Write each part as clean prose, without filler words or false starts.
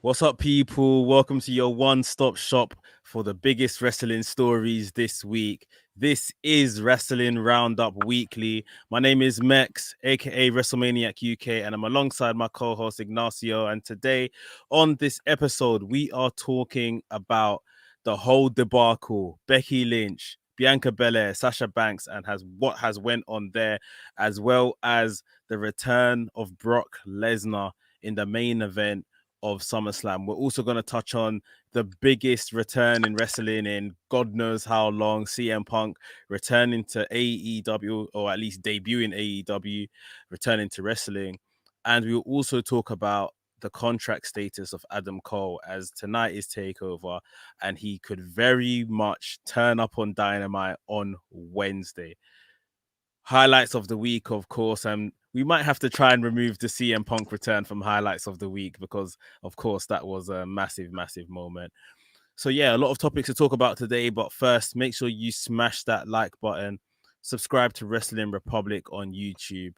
What's up, people? Welcome to your one-stop shop for the biggest wrestling stories this week. This is Wrestling Roundup Weekly. My name is Mex, aka WrestleManiac UK, and I'm alongside my co-host Ignacio. And today on this episode, we are talking about the whole debacle, Becky Lynch, Bianca Belair, Sasha Banks, and what has went on there, as well as the return of Brock Lesnar in the main event of SummerSlam. We're also going to touch on the biggest return in wrestling in God knows how long, CM Punk returning to AEW, or at least debuting AEW, returning to wrestling. And we'll also talk about the contract status of Adam Cole, as tonight is TakeOver and he could very much turn up on Dynamite on Wednesday. Highlights of the week, of course, and we might have to try and remove the CM Punk return from highlights of the week because, of course, that was a massive, massive moment. So, yeah, a lot of topics to talk about today. But first, make sure you smash that like button, subscribe to Wrestling Republic on YouTube.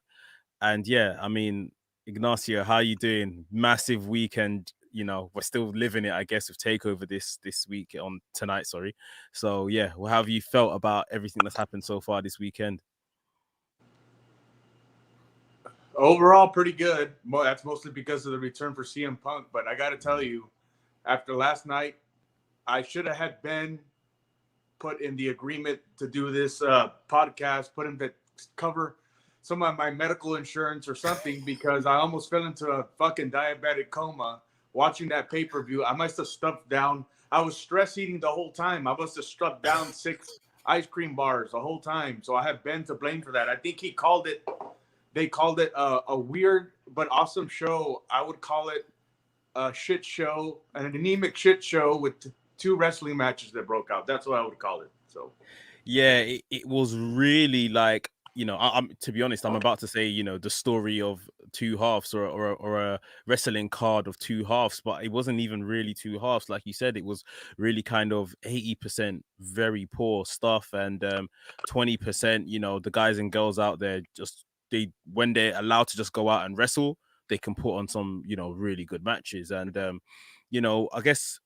And yeah, I mean, Ignacio, how you doing? Massive weekend. You know, we're still living it, I guess, with TakeOver this week on tonight. Sorry. So, yeah, how have you felt about everything that's happened so far this weekend? Overall, pretty good. That's mostly because of the return for CM Punk. But I got to tell you, after last night, I should have had Ben put in the agreement to do this podcast, put him to cover some of my medical insurance or something, because I almost fell into a fucking diabetic coma watching that pay-per-view. I must have stuffed down. I was stress eating the whole time. I must have stuffed down 6 ice cream bars the whole time. So I have Ben to blame for that. I think he called it. They called it a weird but awesome show. I would call it a shit show, an anemic shit show with 2 wrestling matches that broke out. That's what I would call it. So, yeah, it was really like, you know, I'm to be honest, I'm about to say, you know, the story of 2 halves or a wrestling card of 2 halves, but it wasn't even really 2 halves. Like you said, it was really kind of 80% very poor stuff and 20%, you know, the guys and girls out there just when they're allowed to just go out and wrestle, they can put on some, you know, really good matches. And you know, I guess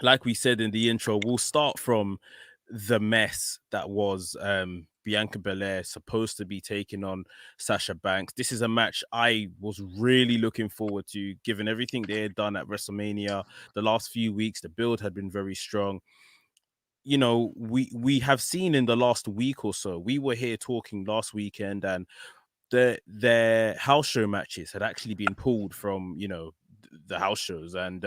like we said in the intro, we'll start from the mess that was Bianca Belair supposed to be taking on Sasha Banks. This is a match I was really looking forward to, given everything they had done at WrestleMania. The last few weeks, the build had been very strong. You know, we have seen in the last week or so, we were here talking last weekend, and their house show matches had actually been pulled from, you know, the house shows, and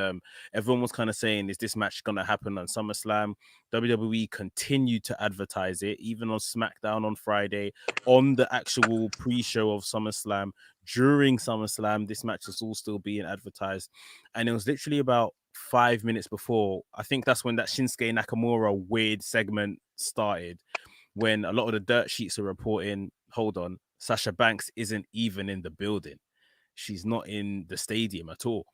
everyone was kind of saying, is this match going to happen on SummerSlam? WWE continued to advertise it, even on SmackDown on Friday, on the actual pre-show of SummerSlam. During SummerSlam, this match was all still being advertised, and it was literally about 5 minutes before, I think that's when that Shinsuke Nakamura weird segment started, when a lot of the dirt sheets are reporting, hold on, Sasha Banks isn't even in the building. She's not in the stadium at all.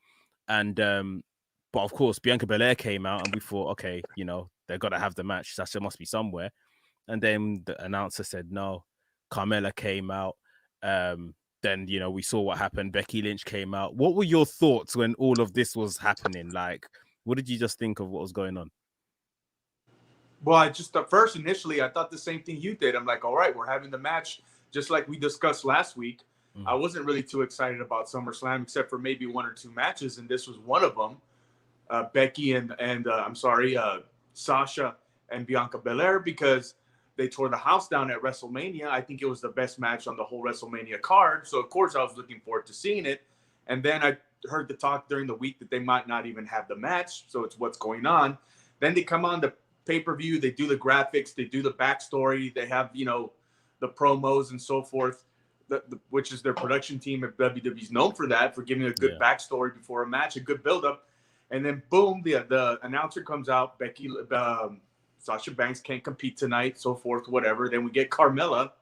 And but of course, Bianca Belair came out and we thought, okay, you know, they're gonna have the match. Sasha must be somewhere. And then the announcer said no. Carmella came out. Then, you know, we saw what happened. Becky Lynch came out. What were your thoughts when all of this was happening? Like, what did you just think of what was going on? well, I just first initially I thought the same thing you did. I'm like, all right, we're having the match just like we discussed last week. I wasn't really too excited about SummerSlam except for maybe 1 or 2 matches, and this was one of them. Becky and Sasha and Bianca Belair, because they tore the house down at WrestleMania. I think it was the best match on the whole WrestleMania card. So of course I was looking forward to seeing it. And then I heard the talk during the week that they might not even have the match. So it's what's going on. Then they come on the pay-per-view. They do the graphics. They do the backstory. They have, you know, the promos and so forth, which is their production team at WWE's known for that, for giving a good backstory before a match, a good build-up. And then, boom, the announcer comes out, Sasha Banks can't compete tonight, so forth, whatever. Then we get Carmella,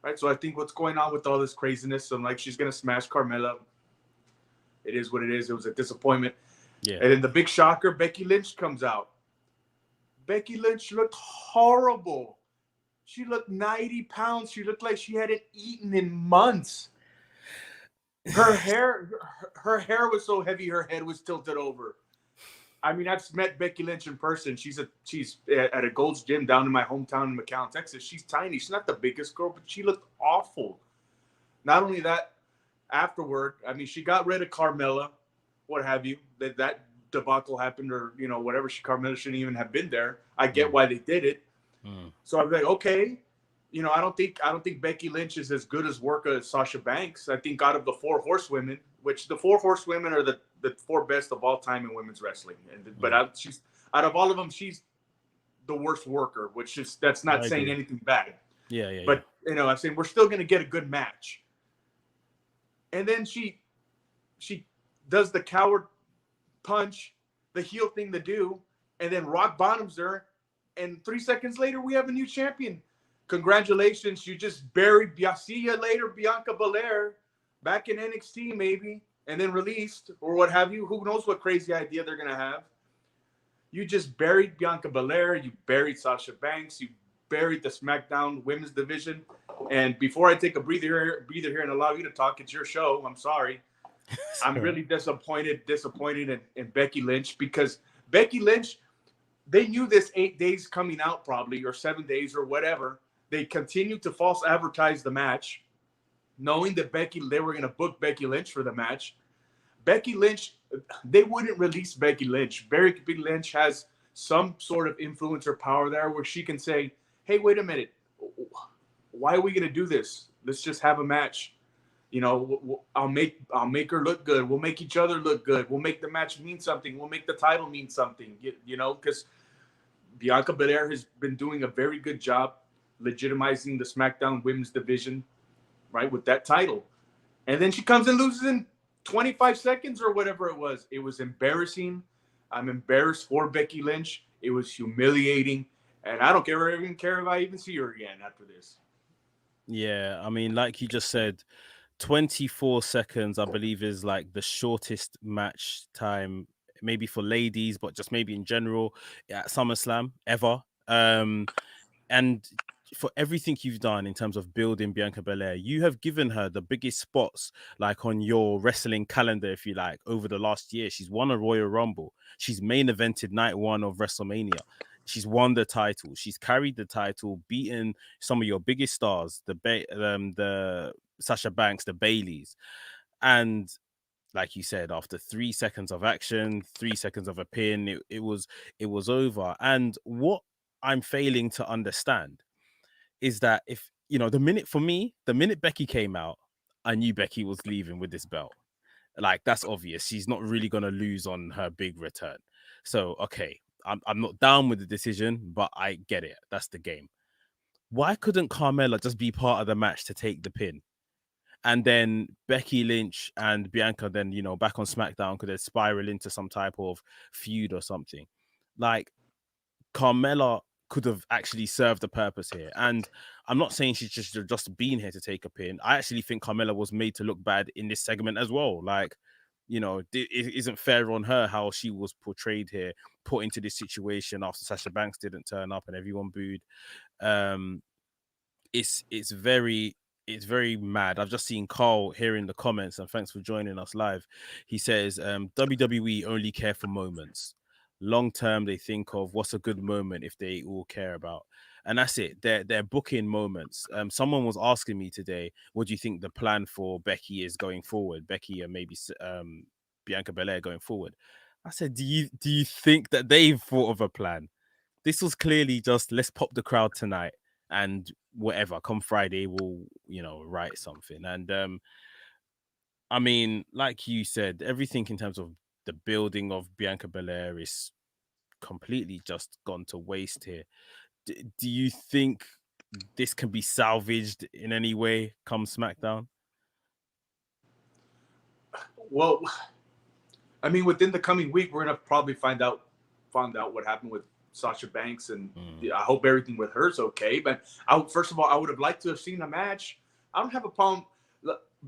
right? So I think what's going on with all this craziness, I'm like, she's going to smash Carmella. It is what it is. It was a disappointment. Yeah. And then the big shocker, Becky Lynch comes out. Becky Lynch looked horrible. She looked 90 pounds. She looked like she hadn't eaten in months. her hair was so heavy, her head was tilted over. I mean, I've met Becky Lynch in person. She's at a Gold's Gym down in my hometown in McAllen, Texas. She's tiny. She's not the biggest girl, but she looked awful. Not only that, afterward, I mean, she got rid of Carmella, what have you. That debacle happened, or whatever. Carmella shouldn't even have been there. I get why they did it. So I'm like, okay, I don't think Becky Lynch is as good as worker as Sasha Banks. I think out of the 4 horsewomen, which the 4 horsewomen are the 4 best of all time in women's wrestling, but out of all of them, she's the worst worker, which is that's not saying anything bad. Yeah. But I'm saying we're still gonna get a good match. And then she does the coward punch, the heel thing to do, and then rock bottoms her. And 3 seconds later, we have a new champion. Congratulations, you just buried. See you later, Bianca Belair, back in NXT maybe, and then released or what have you. Who knows what crazy idea they're gonna have? You just buried Bianca Belair. You buried Sasha Banks. You buried the SmackDown Women's Division. And before I take a breather here and allow you to talk, it's your show. I'm sorry. I'm really disappointed in Becky Lynch, because Becky Lynch, they knew this 8 days coming out probably, or 7 days or whatever. They continued to false advertise the match, knowing that they were going to book Becky Lynch for the match. Becky Lynch, they wouldn't release Becky Lynch. Becky Lynch has some sort of influence or power there where she can say, hey, wait a minute. Why are we going to do this? Let's just have a match. I'll make her look good. We'll make each other look good. We'll make the match mean something. We'll make the title mean something, because Bianca Belair has been doing a very good job legitimizing the SmackDown Women's Division, right, with that title. And then she comes and loses in 25 seconds or whatever it was. It was embarrassing. I'm embarrassed for Becky Lynch. It was humiliating. And I don't even care if I even see her again after this. Yeah, I mean, like you just said, 24 seconds, I believe, is like the shortest match time, maybe for ladies, but just maybe in general at SummerSlam ever. And for everything you've done in terms of building Bianca Belair, you have given her the biggest spots, like on your wrestling calendar, if you like, over the last year. She's won a Royal Rumble. She's main evented night 1 of WrestleMania. She's won the title. She's carried the title, beaten some of your biggest stars, the Sasha Banks, the Baileys. And like you said, after 3 seconds of action, 3 seconds of a pin, it was over. And what I'm failing to understand is that if, the minute Becky came out, I knew Becky was leaving with this belt. Like, that's obvious. She's not really going to lose on her big return. So, okay, I'm not down with the decision, but I get it. That's the game. Why couldn't Carmella just be part of the match to take the pin? And then Becky Lynch and Bianca then, back on SmackDown could have spiral into some type of feud or something. Like, Carmella could have actually served the purpose here. And I'm not saying she's just been here to take a pin. I actually think Carmella was made to look bad in this segment as well. Like, it isn't fair on her how she was portrayed here, put into this situation after Sasha Banks didn't turn up and everyone booed. It's very mad. I've just seen Carl here in the comments, and thanks for joining us live. He says WWE only care for moments. Long term, they think of what's a good moment if they all care about, and that's it. They're booking moments. Someone was asking me today, what do you think the plan for Becky is going forward? Becky and maybe Bianca Belair going forward. I said, do you think that they've thought of a plan? This was clearly just, let's pop the crowd tonight, and whatever, come Friday we'll write something. And I mean, like you said, everything in terms of the building of Bianca Belair is completely just gone to waste here. Do you think this can be salvaged in any way come SmackDown? Well, I mean, within the coming week, we're gonna probably find out what happened with Sasha Banks, and I hope everything with her is okay. But first of all, I would have liked to have seen a match. I don't have a problem.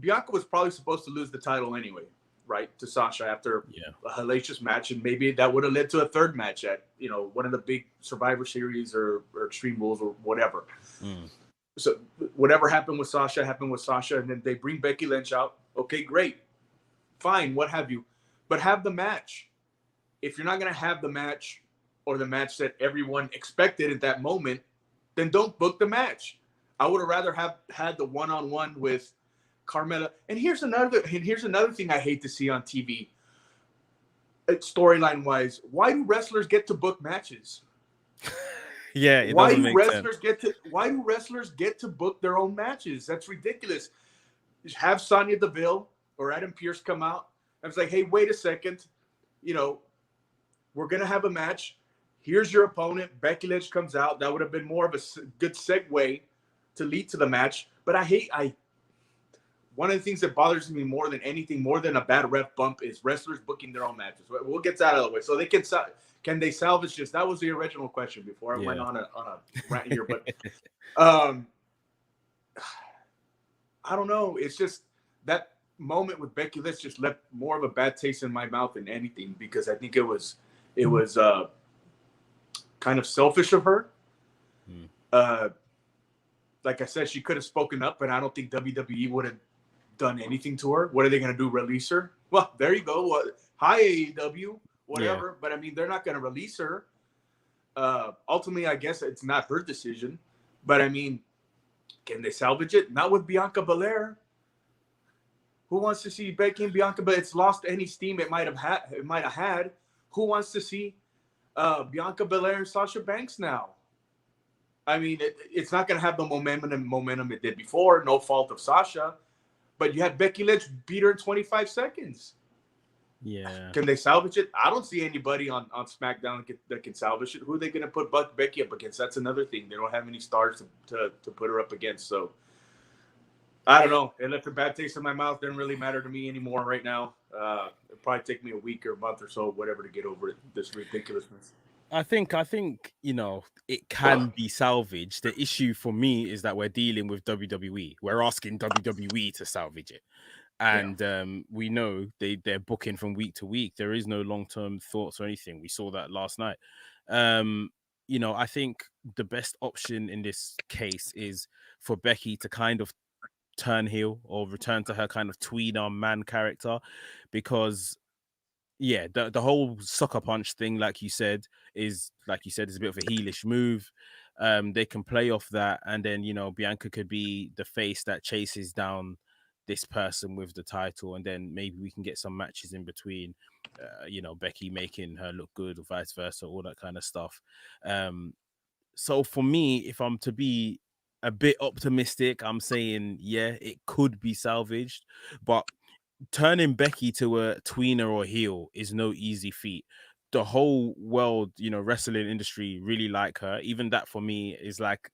Bianca was probably supposed to lose the title anyway, right, to Sasha after a hellacious match, and maybe that would have led to a third match at one of the big Survivor Series or Extreme Rules or whatever. So whatever happened with Sasha, and then they bring Becky Lynch out. Okay, great. fine, what have you, but have the match. If you're not going to have the match or the match that everyone expected at that moment, then don't book the match. I would have rather have had the one-on-one with Carmella. And here's another thing I hate to see on TV, storyline wise. Why do wrestlers get to book matches? Yeah, it doesn't make sense. Why do wrestlers get to book their own matches? That's ridiculous. Just have Sonya Deville or Adam Pearce come out. I was like, hey, wait a second. You know, we're going to have a match. Here's your opponent. Becky Lynch comes out. That would have been more of a good segue to lead to the match. But one of the things that bothers me more than anything, more than a bad ref bump, is wrestlers booking their own matches. We'll get that out of the way. So they can they salvage this? That was the original question before I went on a rant here. But I don't know. It's just that moment with Becky Lynch just left more of a bad taste in my mouth than anything, because I think it was kind of selfish of her. Like I said, she could have spoken up, but I don't think WWE would have done anything to her. What are they going to do? Release her? Well, there you go. Hi, AEW, whatever. Yeah. But I mean, they're not going to release her. Ultimately, I guess it's not her decision. But I mean, can they salvage it? Not with Bianca Belair. Who wants to see Becky and Bianca? But it's lost any steam it might have had. Who wants to see Bianca Belair and Sasha Banks now? I mean, it's not going to have the momentum it did before. No fault of Sasha. But you had Becky Lynch beat her in 25 seconds. Yeah. Can they salvage it? I don't see anybody on SmackDown that can salvage it. Who are they going to put Becky up against? That's another thing. They don't have any stars to put her up against. So, I don't know. It left a bad taste in my mouth. Doesn't really matter to me anymore right now. It'll probably take me a week or a month or so, whatever, to get over it, this ridiculousness. I think you know, it can be salvaged. The issue for me is that we're dealing with WWE. We're asking WWE to salvage it. And we know they're booking from week to week. There is no long-term thoughts or anything. We saw that last night. You know, I think the best option in this case is for Becky to kind of turn heel or return to her kind of tweener man character, because yeah, the whole sucker punch thing, like you said, is a bit of a heelish move. They can play off that, and then, you know, Bianca could be the face that chases down this person with the title, and then maybe we can get some matches in between. You know, Becky making her look good or vice versa, all that kind of stuff. So for me, if I'm to be a bit optimistic, I'm saying, yeah, it could be salvaged, but turning Becky to a tweener or heel is no easy feat. The whole world, you know, wrestling industry really like her. Even that for me is like,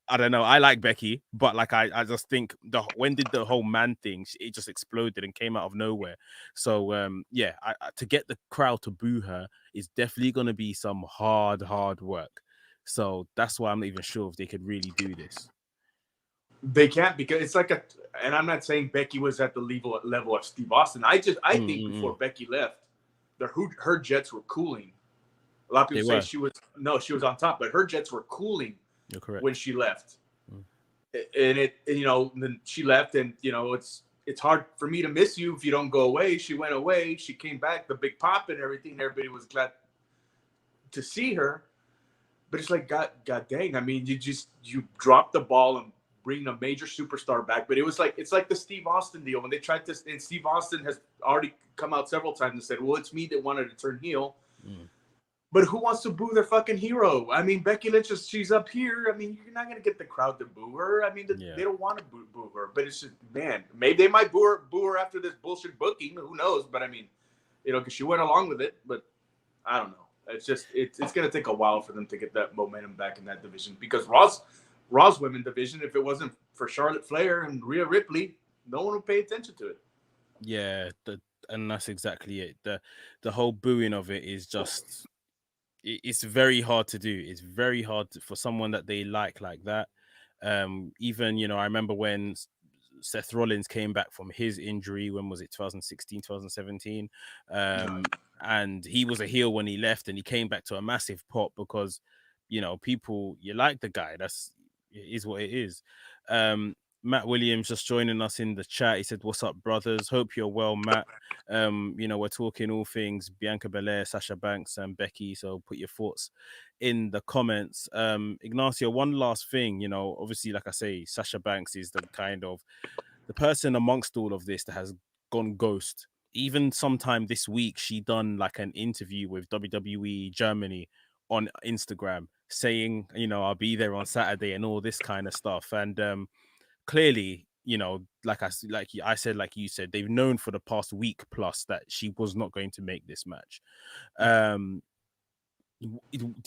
I don't know. I like Becky, but like I just think when did the whole man thing, it just exploded and came out of nowhere. So yeah, to get the crowd to boo her is definitely going to be some hard work. So that's why I'm not even sure if they could really do this. They can't, because it's like and I'm not saying Becky was at the level of Steve Austin. I think before Becky left, her jets were cooling. A lot of people say she was on top, but her jets were cooling. You're correct. When she left. And you know, then she left, and you know, it's hard for me to miss you if you don't go away. She went away, she came back, the big pop and everything, everybody was glad to see her. But it's like, God dang, I mean, you dropped the ball and bring a major superstar back. But it's like the Steve Austin deal when they tried to, and Steve Austin has already come out several times and said, well, it's me that wanted to turn heel. But who wants to boo their fucking hero? I mean, Becky Lynch, she's up here. I mean, you're not going to get the crowd to boo her. I mean, they don't want to boo her. But it's just, man, maybe they might boo her after this bullshit booking. Who knows? But I mean, you know, because she went along with it. But I don't know. It's just, it's going to take a while for them to get that momentum back in that division. Because Raw's women division, if it wasn't for Charlotte Flair and Rhea Ripley, no one would pay attention to it. Yeah, and that's exactly it. The whole booing of it is just, it's very hard to do. It's very hard for someone that they like that. Even, you know, I remember when Seth Rollins came back from his injury, when was it, 2016, 2017? And he was a heel when he left, and he came back to a massive pop because, you know, people, you like the guy. It is what it is. Matt Williams just joining us in the chat. He said, "What's up, brothers? Hope you're well, Matt. We're talking all things Bianca Belair, Sasha Banks, and Becky. So put your thoughts in the comments." Ignacio, one last thing. Obviously, like I say, Sasha Banks is the kind of the person amongst all of this that has gone ghost. Even sometime this week, she done like an interview with WWE Germany on Instagram saying, I'll be there on Saturday and all this kind of stuff. And clearly, like you said, they've known for the past week plus that she was not going to make this match. Do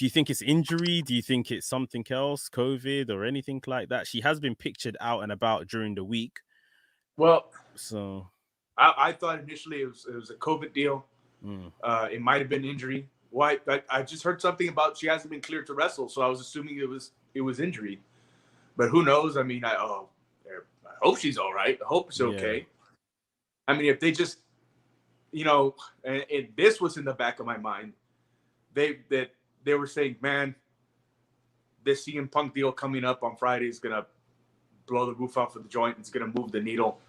you think it's injury? Do you think it's something else, COVID or anything like that? She has been pictured out and about during the week. Well, so I thought initially it was a COVID deal. It might have been injury. Why? I just heard something about she hasn't been cleared to wrestle, so I was assuming it was injury. But who knows? I mean, I hope she's all right. I hope it's okay. I mean, if they just, and this was in the back of my mind, they were saying, man, this CM Punk deal coming up on Friday is gonna blow the roof off of the joint. It's gonna move the needle.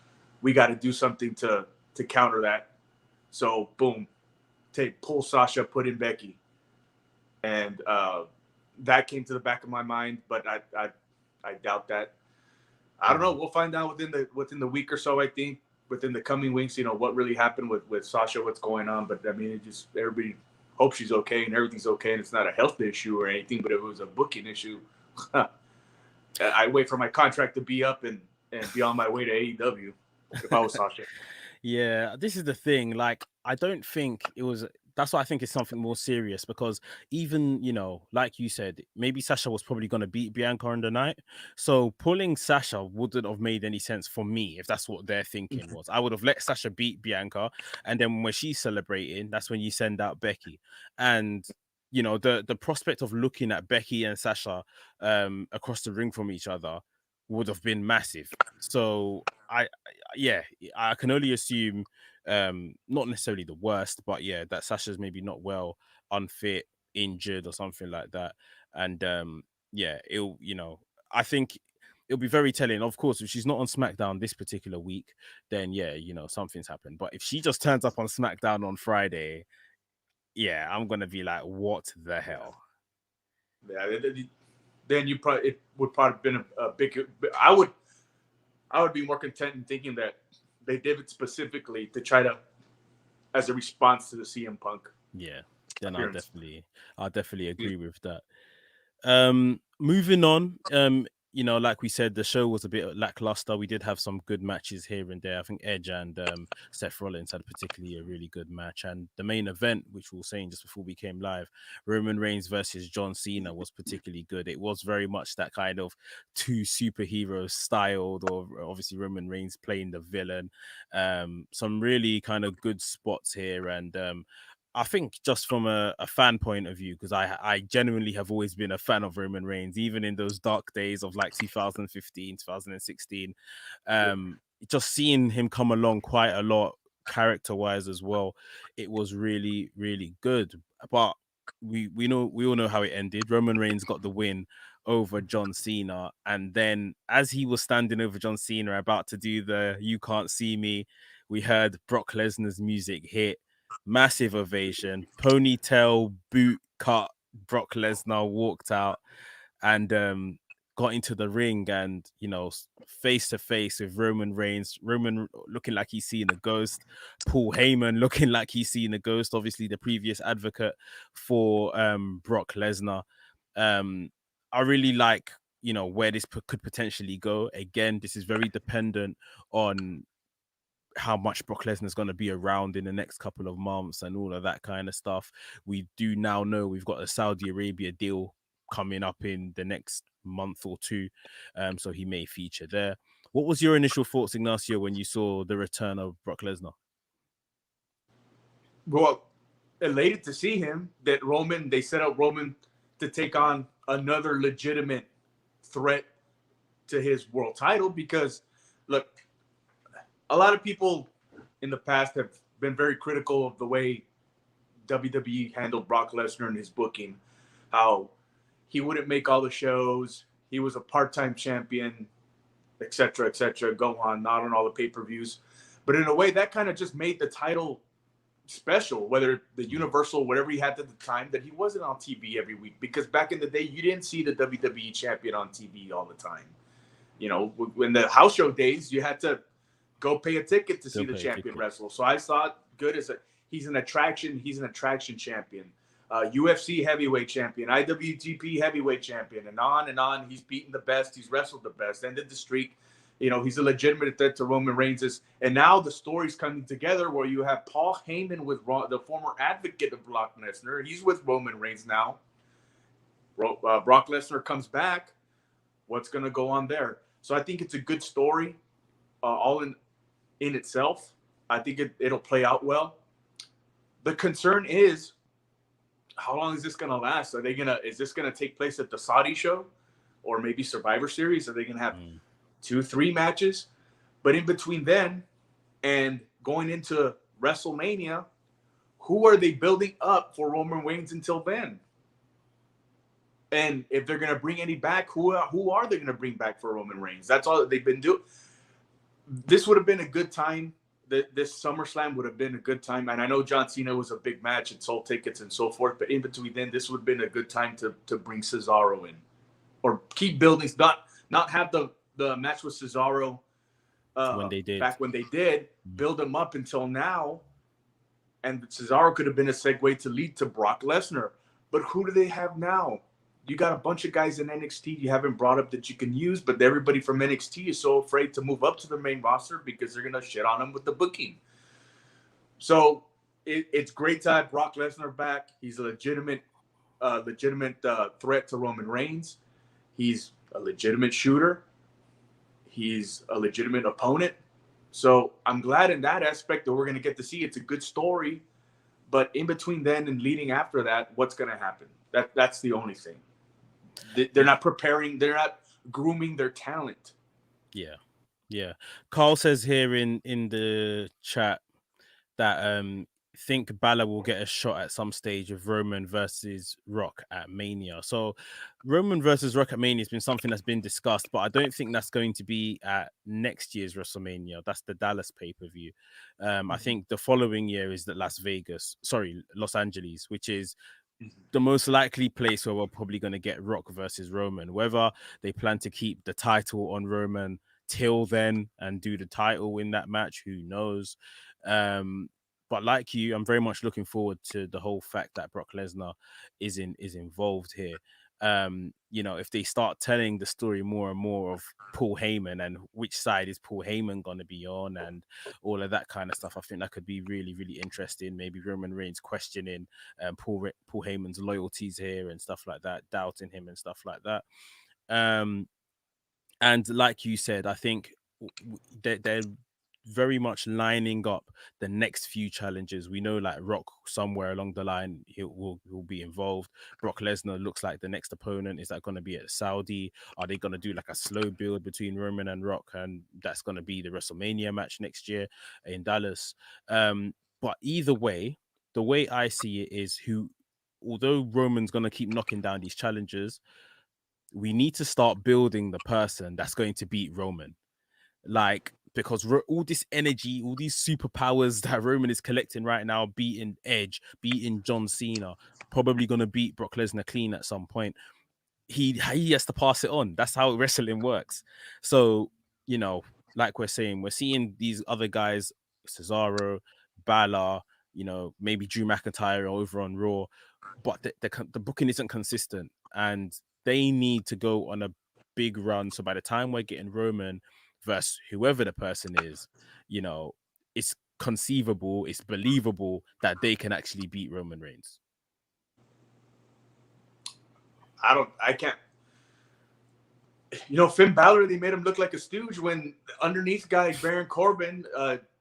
We got to do something to counter that. So boom, pull Sasha, put in Becky, and that came to the back of my mind. But I doubt that. I don't know. We'll find out within the week or so. I think within the coming weeks, what really happened with Sasha, what's going on. But I mean, everybody hopes she's okay and everything's okay, and it's not a health issue or anything. But if it was a booking issue, I wait for my contract to be up and be on my way to AEW if I was Sasha. Yeah, this is the thing. Like, I don't think it was. That's why I think it's something more serious, because even, like you said, maybe Sasha was probably going to beat Bianca on the night. So pulling Sasha wouldn't have made any sense for me if that's what their thinking was. I would have let Sasha beat Bianca, and then when she's celebrating, that's when you send out Becky. And the prospect of looking at Becky and Sasha across the ring from each other would have been massive. So I can only assume not necessarily the worst, but that Sasha's maybe not well, unfit, injured or something like that. And I think it'll be very telling. Of course, if she's not on SmackDown this particular week, then something's happened. But if she just turns up on SmackDown on Friday, I'm gonna be like, what the hell? Yeah, then it would probably have been a big. I would be more content in thinking that they did it specifically to try to, as a response to the CM Punk. Yeah, then I'll definitely agree with that. Moving on, like we said, the show was a bit lackluster. We did have some good matches here and there. I think Edge and Seth Rollins had particularly a really good match. And the main event, which we were saying just before we came live, Roman Reigns versus John Cena, was particularly good. It was very much that kind of two superheroes styled, or obviously Roman Reigns playing the villain. Some really kind of good spots here. And I think just from a fan point of view, because I genuinely have always been a fan of Roman Reigns, even in those dark days of like 2015, 2016. Just seeing him come along quite a lot, character-wise as well, it was really, really good. But we all know how it ended. Roman Reigns got the win over John Cena, and then as he was standing over John Cena about to do the "You Can't See Me," we heard Brock Lesnar's music hit. Massive ovation, ponytail, boot cut. Brock Lesnar walked out and got into the ring, and face to face with Roman Reigns. Roman looking like he's seeing a ghost. Paul Heyman looking like he's seeing a ghost. Obviously, the previous advocate for Brock Lesnar. I really like where this could potentially go. Again, this is very dependent on how much Brock Lesnar is going to be around in the next couple of months and all of that kind of stuff. We do now know we've got a Saudi Arabia deal coming up in the next month or two, so he may feature there. What was your initial thoughts, Ignacio, when you saw the return of Brock Lesnar? Well, elated to see him. That they set up Roman to take on another legitimate threat to his world title, because look, a lot of people in the past have been very critical of the way WWE handled Brock Lesnar and his booking, how he wouldn't make all the shows. He was a part-time champion. et cetera, go on, not on all the pay-per-views. But in a way, that kind of just made the title special, whether the Universal, whatever he had at the time, that he wasn't on TV every week. Because back in the day, you didn't see the WWE champion on TV all the time. You know, when the house show days, you had to go pay a ticket to see the champion wrestle. So I thought, good as he's an attraction. He's an attraction champion. UFC heavyweight champion, IWGP heavyweight champion, and on and on. He's beaten the best. He's wrestled the best. Ended the streak. You know, he's a legitimate threat to Roman Reigns. And now the story's coming together where you have Paul Heyman with the former advocate of Brock Lesnar. He's with Roman Reigns now. Brock Lesnar comes back. What's going to go on there? So I think it's a good story, all in itself. I think it'll play out well. The concern is, how long is this going to last? Is this going to take place at the Saudi show or maybe Survivor Series? Are they going to have 2-3 matches? But in between then and going into WrestleMania, who are they building up for Roman Reigns until then? And if they're going to bring any back, who are they going to bring back for Roman Reigns? That's all that they've been doing. This would have been a good time. This SummerSlam would have been a good time. And I know John Cena was a big match and sold tickets and so forth. But in between then, this would have been a good time to bring Cesaro in. Or keep building, not have the match with Cesaro when they did. Back when they did, build him up until now. And Cesaro could have been a segue to lead to Brock Lesnar. But who do they have now? You got a bunch of guys in NXT you haven't brought up that you can use, but everybody from NXT is so afraid to move up to the main roster because they're going to shit on them with the booking. So it's great to have Brock Lesnar back. He's a legitimate threat to Roman Reigns. He's a legitimate shooter. He's a legitimate opponent. So I'm glad in that aspect that we're going to get to see. It's a good story. But in between then and leading after that, what's going to happen? That's the only thing. They're not preparing. They're not grooming their talent. Yeah. Carl says here in the chat that think Balor will get a shot at some stage of Roman versus Rock at Mania. So Roman versus Rock at Mania has been something that's been discussed, but I don't think that's going to be at next year's WrestleMania. That's the Dallas pay-per-view. I think the following year is the Los Angeles, which is the most likely place where we're probably going to get Rock versus Roman. Whether they plan to keep the title on Roman till then and do the title in that match, who knows? But like you, I'm very much looking forward to the whole fact that Brock Lesnar is involved here. You know, if they start telling the story more and more of Paul Heyman and which side is Paul Heyman going to be on and all of that kind of stuff, I think that could be really, really interesting. Maybe Roman Reigns questioning Paul Heyman's loyalties here and stuff like that, doubting him and stuff like that. And like you said, I think they're very much lining up the next few challenges. We know like Rock somewhere along the line will be involved. Brock Lesnar looks like the next opponent. Is that going to be at Saudi? Are they going to do like a slow build between Roman and Rock, and that's going to be the WrestleMania match next year in Dallas? But either way, the way I see it is, although Roman's going to keep knocking down these challenges, we need to start building the person that's going to beat Roman. Like, because all this energy, all these superpowers that Roman is collecting right now, beating Edge, beating John Cena, probably going to beat Brock Lesnar clean at some point. He has to pass it on. That's how wrestling works. So, you know, like we're saying, we're seeing these other guys, Cesaro, Balor, you know, maybe Drew McIntyre over on Raw, but the booking isn't consistent and they need to go on a big run. So by the time we're getting Roman versus whoever the person is, you know, it's conceivable, it's believable that they can actually beat Roman Reigns. I can't. You know, Finn Balor, they made him look like a stooge when underneath guy Baron Corbin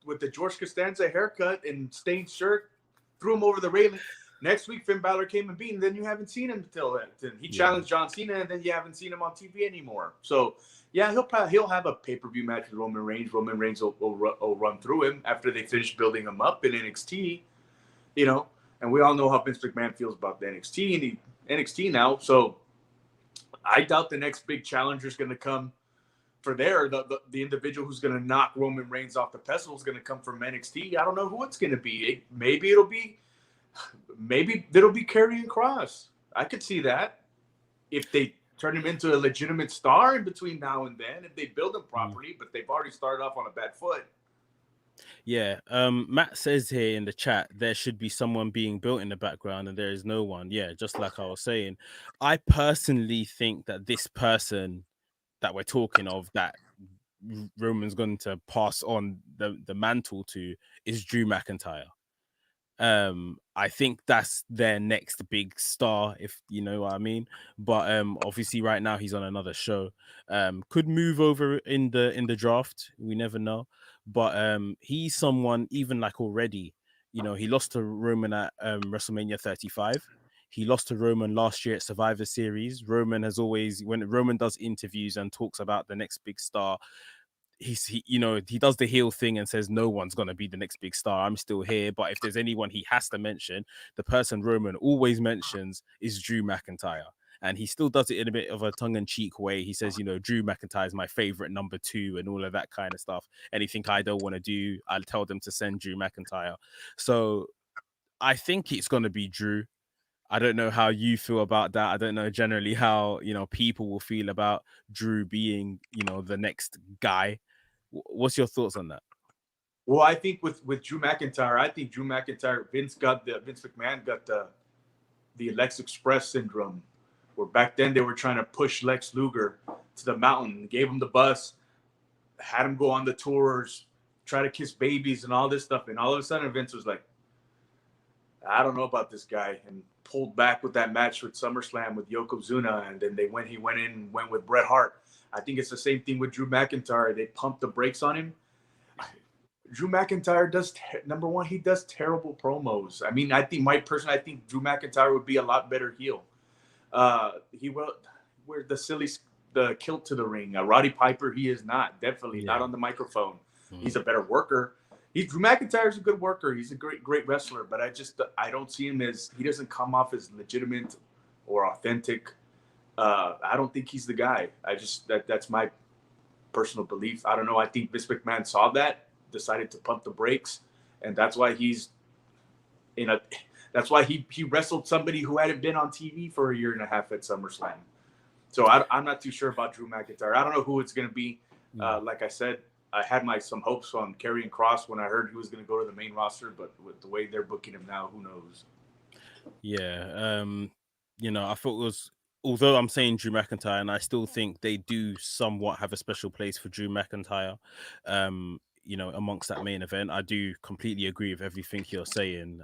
with the George Costanza haircut and stained shirt threw him over the railing. Next week, Finn Balor came and beat him. Then you haven't seen him until then. He challenged John Cena, and then you haven't seen him on TV anymore. So, yeah, he'll have a pay-per-view match with Roman Reigns. Roman Reigns will run through him after they finish building him up in NXT. You know, and we all know how Vince McMahon feels about the NXT now. So I doubt the next big challenger is going to come for there, the individual who's going to knock Roman Reigns off the pedestal is going to come from NXT. I don't know who it's going to be. Maybe it'll be Karrion Kross. I could see that if they turn him into a legitimate star in between now and then, if they build him properly. But they've already started off on a bad foot. Yeah. Matt says here in the chat there should be someone being built in the background, and there is no one. Yeah, just like I was saying, I personally think that this person that we're talking of, that Roman's going to pass on the mantle to, is Drew McIntyre. I think that's their next big star, if you know what I mean. But obviously right now he's on another show. Could move over in the draft, we never know. But he's someone, even like already, you know, he lost to Roman at WrestleMania 35. He lost to Roman last year at Survivor Series. Roman has always, when Roman does interviews and talks about the next big star, he does the heel thing and says no one's gonna be the next big star. I'm still here, but if there's anyone he has to mention, the person Roman always mentions is Drew McIntyre. And he still does it in a bit of a tongue-in-cheek way. He says, Drew McIntyre is my favorite number 2 and all of that kind of stuff. Anything I don't want to do, I'll tell them to send Drew McIntyre. So I think it's going to be Drew. I don't know how you feel about that. I don't know generally how, people will feel about Drew being, the next guy. What's your thoughts on that? Well, I think with Drew McIntyre, Vince McMahon got the Lex Express syndrome, where back then they were trying to push Lex Luger to the mountain, gave him the bus, had him go on the tours, try to kiss babies and all this stuff. And all of a sudden Vince was like, I don't know about this guy, and pulled back with that match with SummerSlam with Yokozuna. And then he went in and went with Bret Hart. I think it's the same thing with Drew McIntyre. They pumped the brakes on him. Drew McIntyre does, number one, he does terrible promos. I mean, I think Drew McIntyre would be a lot better heel. He will wear the kilt to the ring. Roddy Piper, he is not. Definitely not on the microphone. He's a better worker. Drew McIntyre's a good worker. He's a great wrestler, but I don't see him he doesn't come off as legitimate or authentic. I don't think he's the guy. That's my personal belief. I don't know. I think Vince McMahon saw that, decided to pump the brakes, and that's why that's why he wrestled somebody who hadn't been on TV for a year and a half at SummerSlam. So I'm not too sure about Drew McIntyre. I don't know who it's going to be. Like I said, I had some hopes on Karrion Kross when I heard he was going to go to the main roster, but with the way they're booking him now, who knows? Yeah. I thought it was, although I'm saying Drew McIntyre, and I still think they do somewhat have a special place for Drew McIntyre, amongst that main event. I do completely agree with everything you're saying.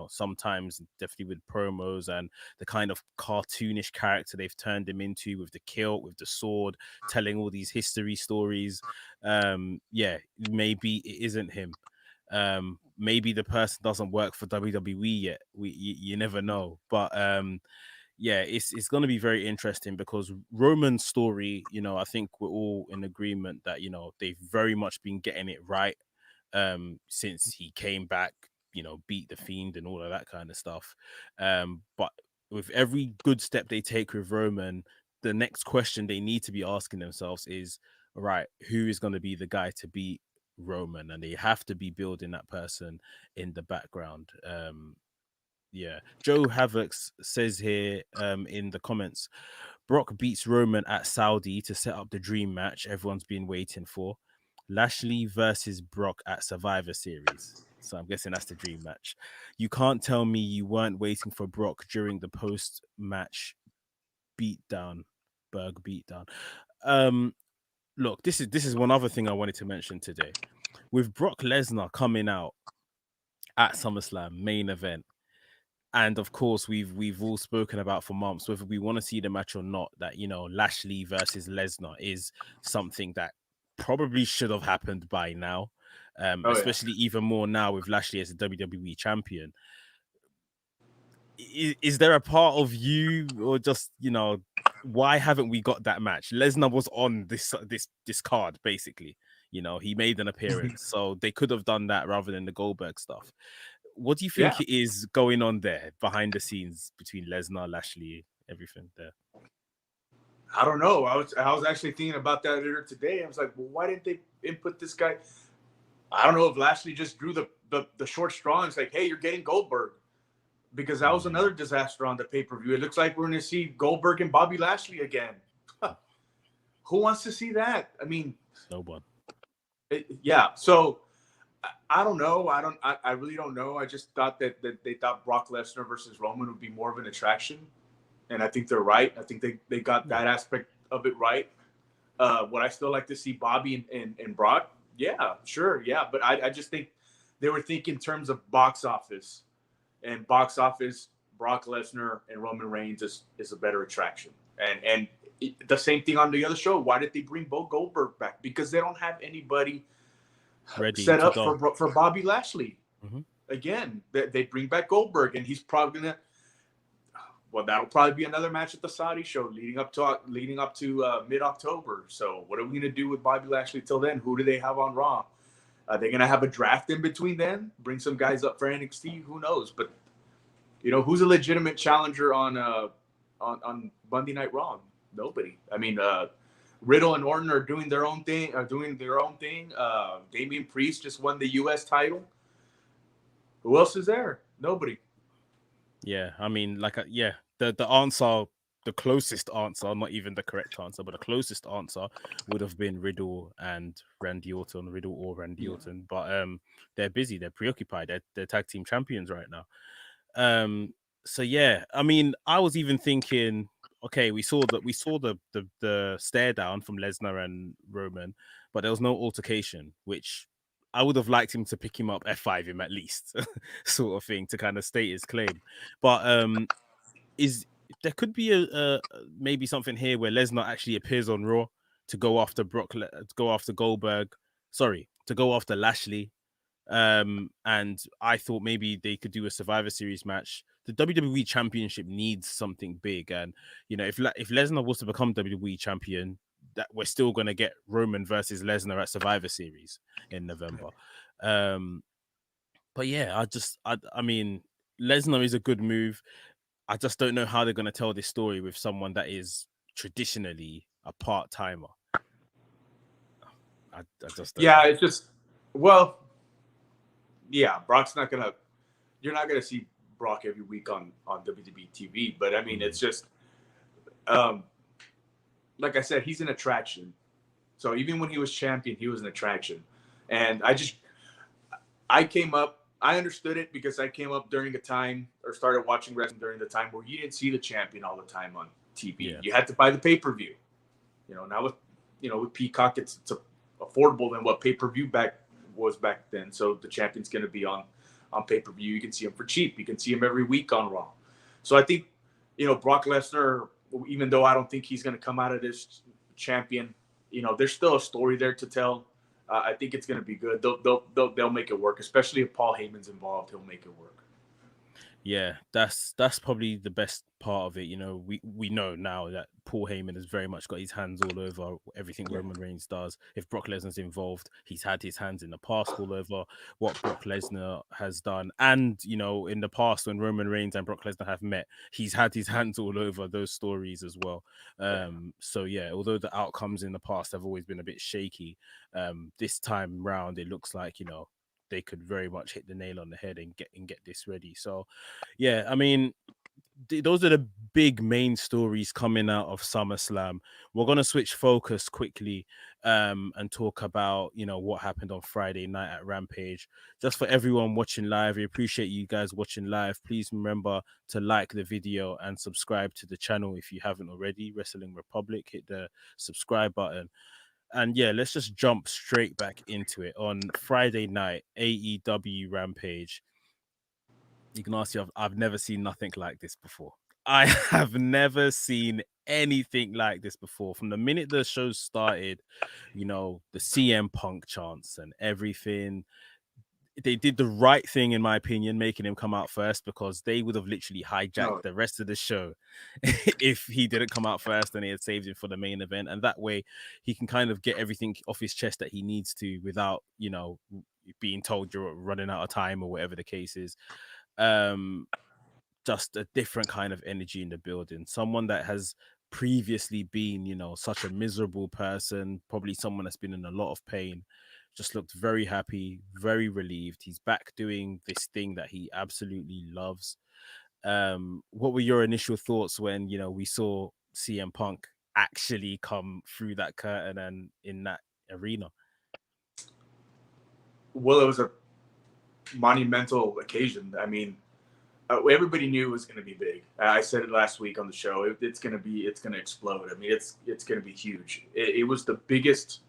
Sometimes definitely with promos and the kind of cartoonish character they've turned him into with the kilt, with the sword, telling all these history stories. Maybe it isn't him. Maybe the person doesn't work for WWE yet. You never know. But it's going to be very interesting because Roman's story, I think we're all in agreement that, they've very much been getting it right since he came back, beat the Fiend and all of that kind of stuff. But with every good step they take with Roman, the next question they need to be asking themselves is, right, who is going to be the guy to beat Roman? And they have to be building that person in the background. Joe Havoc says here in the comments, Brock beats Roman at Saudi to set up the dream match everyone's been waiting for. Lashley versus Brock at Survivor Series. So I'm guessing that's the dream match. You can't tell me you weren't waiting for Brock during the post-match beatdown. Look, this is one other thing I wanted to mention today. With Brock Lesnar coming out at SummerSlam main event, and of course, we've all spoken about for months, whether we want to see the match or not, that, Lashley versus Lesnar is something that probably should have happened by now, especially even more now with Lashley as a WWE champion. Is there a part of you, or just, why haven't we got that match? Lesnar was on this card, basically. He made an appearance, so they could have done that rather than the Goldberg stuff. What do you think it is going on there behind the scenes between Lesnar, Lashley, everything there? I don't know. I was actually thinking about that later today. I was like, well, why didn't they input this guy? I don't know if Lashley just drew the short straw and it's like, hey, you're getting Goldberg. Because that was another disaster on the pay-per-view. It looks like we're going to see Goldberg and Bobby Lashley again. Who wants to see that? I mean, no one. Yeah. So I don't know. I really don't know. I just thought that they thought Brock Lesnar versus Roman would be more of an attraction, and I think they're right. I think they got that aspect of it right. Would I still like to see Bobby and Brock? Yeah, sure, yeah. But I just think they were thinking in terms of box office, and box office, Brock Lesnar and Roman Reigns is a better attraction. And the same thing on the other show. Why did they bring Bo Goldberg back? Because they don't have anybody Ready set to up go. for Bobby Lashley. Mm-hmm. Again, they bring back Goldberg, and he's probably gonna. Well, that'll probably be another match at the Saudi show leading up to mid October. So, what are we gonna do with Bobby Lashley till then? Who do they have on Raw? Are they gonna have a draft in between then? Bring some guys up for NXT? Who knows? But who's a legitimate challenger on Monday Night Raw? Nobody. I mean, Riddle and Orton are doing their own thing. Damian Priest just won the U.S. title. Who else is there? Nobody. Yeah, I mean, the answer, the closest answer, not even the correct answer, but the closest answer would have been Riddle and Randy Orton, Riddle or Randy Orton. But they're busy, they're preoccupied, they're tag team champions right now. So yeah, I mean, I was even thinking, okay, we saw the stare down from Lesnar and Roman, but there was no altercation, which I would have liked him to pick him up, F5 him at least, sort of thing, to kind of state his claim. But is there could be a maybe something here where Lesnar actually appears on Raw to go after to go after Goldberg, to go after Lashley. And I thought maybe they could do a Survivor Series match. The WWE Championship needs something big, and if Lesnar was to become WWE champion, that we're still going to get Roman versus Lesnar at Survivor Series in November. But yeah, I mean, Lesnar is a good move. I just don't know how they're going to tell this story with someone that is traditionally a part timer. I just don't know. It's just Brock's not gonna. You're not gonna see Brock every week on WWE TV. But I mean, it's just, like I said, he's an attraction. So even when he was champion, he was an attraction. And I came up. I understood it because I came up during a time or started watching wrestling during the time where you didn't see the champion all the time on TV. Yeah. You had to buy the pay-per-view. Now with Peacock, it's affordable than what pay-per-view was back then. So the champion's going to be on pay-per-view. You can see him for cheap. You can see him every week on Raw. So I think, Brock Lesnar, even though I don't think he's going to come out of this champion, there's still a story there to tell. I think it's going to be good. They'll make it work, especially if Paul Heyman's involved. He'll make it work. Yeah, that's probably the best part of it. We know now that Paul Heyman has very much got his hands all over everything Roman Reigns does. If Brock Lesnar's involved, he's had his hands in the past all over what Brock Lesnar has done. And, in the past when Roman Reigns and Brock Lesnar have met, he's had his hands all over those stories as well. So yeah, although the outcomes in the past have always been a bit shaky, this time round, it looks like, they could very much hit the nail on the head and get this ready. So, yeah, I mean, those are the big main stories coming out of SummerSlam. We're gonna switch focus quickly and talk about what happened on Friday night at Rampage. Just for everyone watching live, we appreciate you guys watching live. Please remember to like the video and subscribe to the channel if you haven't already. Wrestling Republic, hit the subscribe button. And yeah, let's just jump straight back into it. On Friday night, AEW Rampage. Ignacio, I've never seen nothing like this before. I have never seen anything like this before. From the minute the show started, the CM Punk chants and everything. They did the right thing, in my opinion, making him come out first, because they would have literally hijacked the rest of the show if he didn't come out first and they had saved him for the main event. And that way he can kind of get everything off his chest that he needs to without, being told you're running out of time or whatever the case is. Just a different kind of energy in the building. Someone that has previously been, you know, such a miserable person, probably someone that's been in a lot of pain, just looked very happy, very relieved. He's back doing this thing that he absolutely loves. What were your initial thoughts when, you know, we saw CM Punk actually come through that curtain and in that arena? Well, it was a monumental occasion. I mean, everybody knew it was going to be big. I said it last week on the show. It's going to explode. I mean, it's going to be huge. It was the biggest,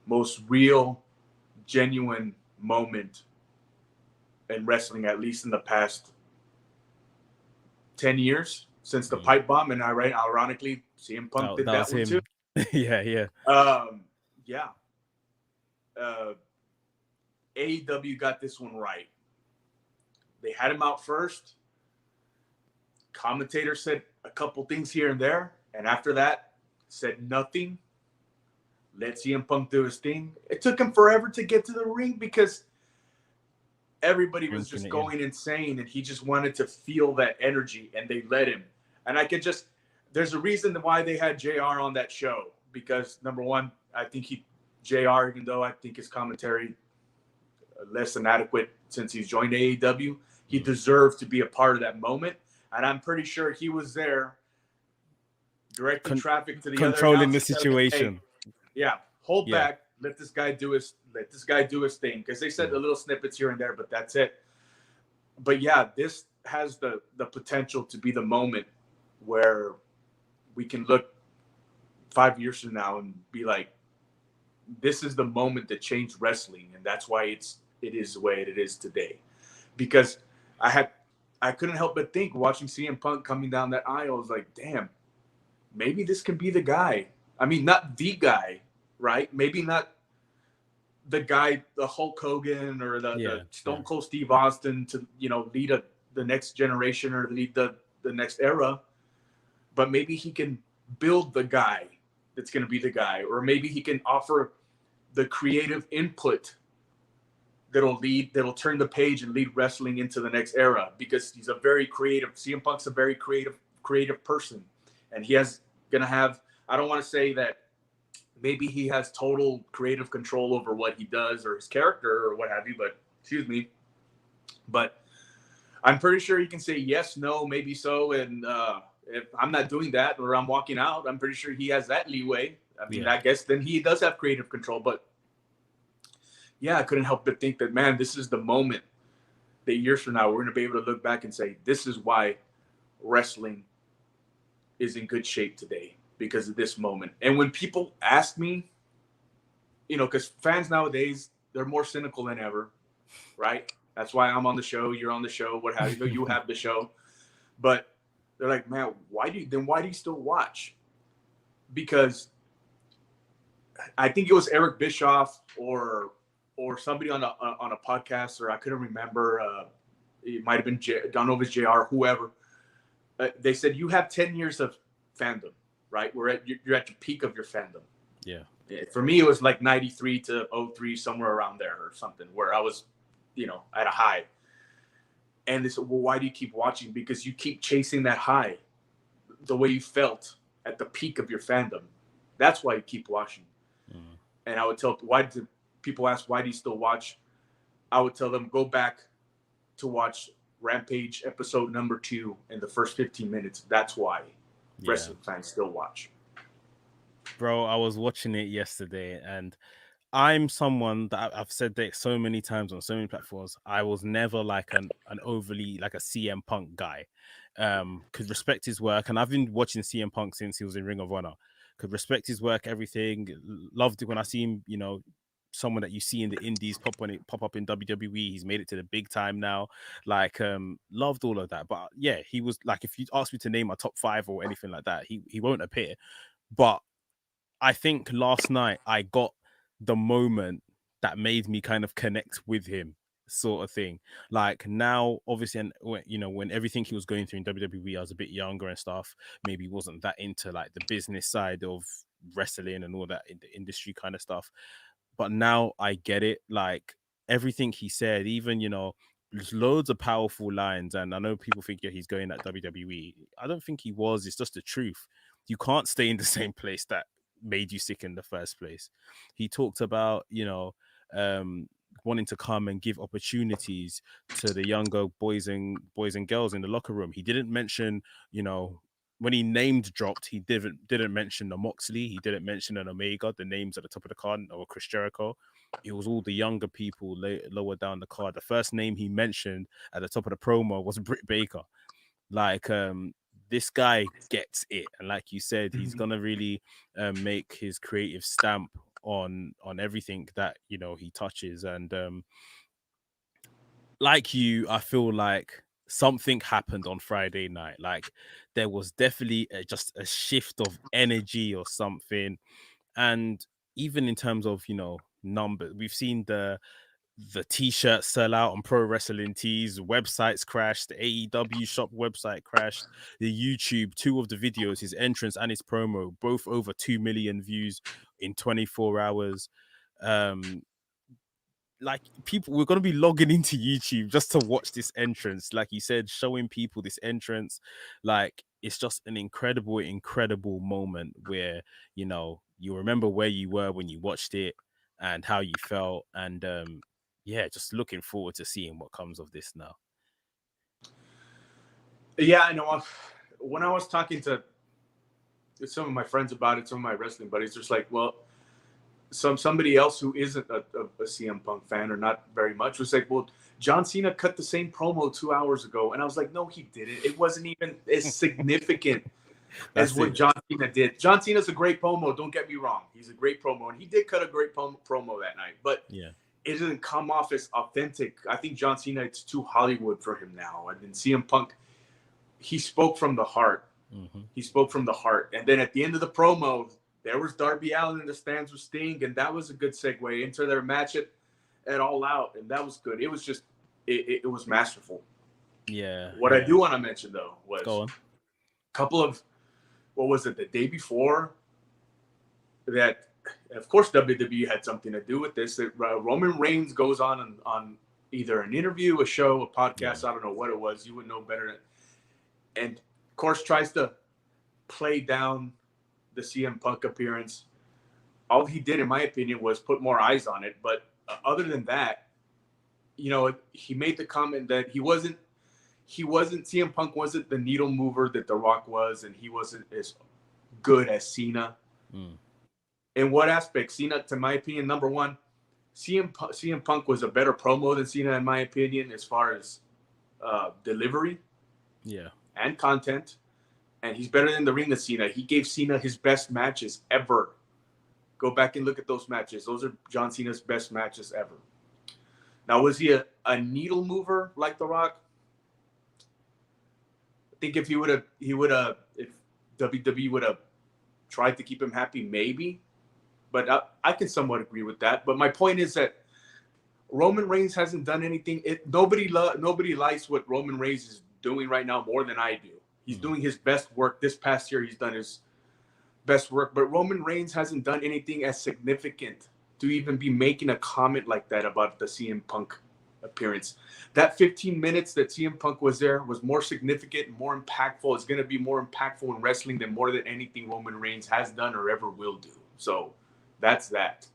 most real, genuine moment in wrestling, at least in the past 10 years since the pipe bomb. And ironically, CM Punk did that was one him. too. Yeah. Yeah. AEW got this one right. They had him out first. Commentator said a couple things here and there. And after that, said nothing. Let CM Punk do his thing. It took him forever to get to the ring because everybody was just going insane and he just wanted to feel that energy and they let him. And there's a reason why they had JR on that show because number one, I think JR, even though I think his commentary less than adequate since he's joined AEW, he deserved to be a part of that moment. And I'm pretty sure he was there directing traffic to the controlling the situation. Hey, yeah, hold back. Let this guy do his thing. Because they said the little snippets here and there, but that's it. But yeah, this has the potential to be the moment where we can look 5 years from now and be like, this is the moment that changed wrestling, and that's why it is the way it is today. Because I couldn't help but think watching CM Punk coming down that aisle, I was like, damn, maybe this can be the guy. I mean, not the guy, right? Maybe not the guy, the Hulk Hogan or the Stone Cold Steve Austin to, you know, lead the next generation or lead the next era. But maybe he can build the guy that's going to be the guy. Or maybe he can offer the creative input that'll turn the page and lead wrestling into the next era, because he's a very creative. CM Punk's a very creative person, and I don't want to say that maybe he has total creative control over what he does or his character or what have you, but I'm pretty sure he can say yes, no, maybe so. And if I'm not doing that or I'm walking out, I'm pretty sure he has that leeway. I mean, I guess then he does have creative control. But yeah, I couldn't help but think that, man, this is the moment that years from now we're going to be able to look back and say, this is why wrestling is in good shape today, because of this moment. And when people ask me, you know, because fans nowadays, they're more cynical than ever, right? That's why I'm on the show, you're on the show, what have you, you have the show. But they're like, man, why do you still watch? Because I think it was Eric Bischoff or somebody on a podcast, or I couldn't remember. It might have been don't know if it's JR, whoever. They said you have 10 years of fandom, right? You're at the peak of your fandom. Yeah. For me, it was like 93 to 03, somewhere around there or something, where I was, you know, at a high. And they said, well, why do you keep watching? Because you keep chasing that high, the way you felt at the peak of your fandom. That's why you keep watching. Mm. And I would tell, people ask, why do you still watch? I would tell them, go back to watch Rampage episode number 2 in the first 15 minutes. That's why wrestling fans still watch. Bro, I was watching it yesterday, and I'm someone that I've said that so many times on so many platforms. I was never like an overly like a CM Punk guy. Could respect his work, and I've been watching CM Punk since he was in Ring of Honor. Could respect his work, everything. Loved it when I see him, you know, someone that you see in the indies pop up in WWE. He's made it to the big time now. Like, loved all of that. But yeah, he was like, if you ask me to name my top 5 or anything like that, he won't appear. But I think last night I got the moment that made me kind of connect with him, sort of thing. Like now, obviously, and you know, when everything he was going through in WWE, I was a bit younger and stuff. Maybe wasn't that into like the business side of wrestling and all that in the industry kind of stuff. But now I get it. Like everything he said, even, you know, there's loads of powerful lines. And I know people think, yeah, he's going at WWE. I don't think he was. It's just the truth. you can't stay in the same place that made you sick in the first place. He talked about, wanting to come and give opportunities to the younger boys and girls in the locker room. He didn't mention, when he named dropped, he didn't mention the Moxley, he didn't mention an Omega, the names at the top of the card, or Chris Jericho. It was all the younger people lower down the card. The first name he mentioned at the top of the promo was Britt Baker. Like, this guy gets it, and like you said, he's gonna really make his creative stamp on everything that he touches. And like you, I feel like something happened on Friday night. Like, there was definitely just a shift of energy or something. And even in terms of numbers, we've seen the t-shirt sell out on Pro Wrestling Tees, websites crashed, the AEW shop website crashed, the YouTube, two of the videos, his entrance and his promo, both over 2 million views in 24 hours. Like, people, we're going to be logging into YouTube just to watch this entrance. Like you said, showing people this entrance, like, it's just an incredible moment where you remember where you were when you watched it and how you felt. And yeah, just looking forward to seeing what comes of this now. Yeah, I know. When I was talking to some of my friends about it, some of my wrestling buddies, just like, well, somebody else who isn't a CM Punk fan, or not very much, was like, well, John Cena cut the same promo 2 hours ago. And I was like, no, he didn't. It wasn't even as significant as what John Cena did. John Cena's a great promo. Don't get me wrong. He's a great promo. And he did cut a great promo that night. But yeah, it doesn't come off as authentic. I think John Cena, it's too Hollywood for him now. And then CM Punk, he spoke from the heart. He spoke from the heart. And then at the end of the promo, there was Darby Allin in the stands with Sting, and that was a good segue into their match at All Out, and that was good. It was just, it was masterful. Yeah. What I do want to mention, though, was a couple of, what was it, the day before, that, of course, WWE had something to do with this. That Roman Reigns goes on either an interview, a show, a podcast, I don't know what it was. You would know better. And, of course, tries to play down the CM Punk appearance. All he did, in my opinion, was put more eyes on it. But other than that, he made the comment that CM Punk wasn't the needle mover that The Rock was, and he wasn't as good as Cena. In what aspect? Cena, to my opinion, number one, CM Punk was a better promo than Cena, in my opinion, as far as delivery, and content. And he's better than the ring than Cena. He gave Cena his best matches ever. Go back and look at those matches. Those are John Cena's best matches ever. Now, was he a needle mover like The Rock? I think if if WWE would have tried to keep him happy, maybe. But I can somewhat agree with that. But my point is that Roman Reigns hasn't done anything. Nobody likes what Roman Reigns is doing right now more than I do. He's doing his best work. This past year, he's done his best work. But Roman Reigns hasn't done anything as significant to even be making a comment like that about the CM Punk appearance. That 15 minutes that CM Punk was there was more significant, more impactful. It's going to be more impactful in wrestling than more than anything Roman Reigns has done or ever will do. So that's that.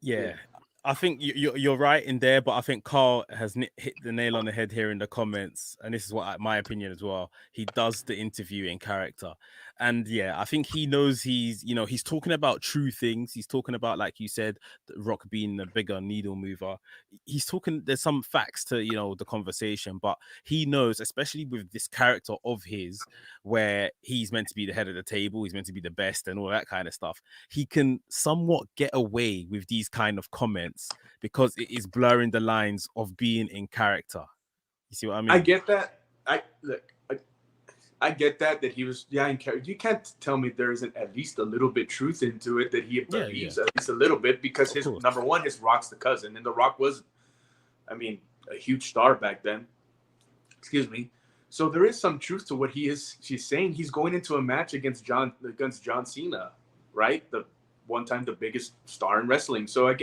Yeah. I think you're right in there, but I think Carl has hit the nail on the head here in the comments, and this is my opinion as well. He does the interview in character, and yeah, I think he knows he's talking about true things. He's talking about, like you said, the Rock being the bigger needle mover. He's talking. There's some facts to the conversation, but he knows, especially with this character of his, where he's meant to be the head of the table, he's meant to be the best, and all that kind of stuff. He can somewhat get away with these kind of comments because it is blurring the lines of being in character. You see what I mean? I get that. I get that he was in character. You can't tell me there isn't at least a little bit truth into it, that he believes at least a little bit, because his number one, his Rock's the cousin, and The Rock was, a huge star back then. Excuse me. So there is some truth to what she's saying. He's going into a match against John Cena, right? The one time the biggest star in wrestling. So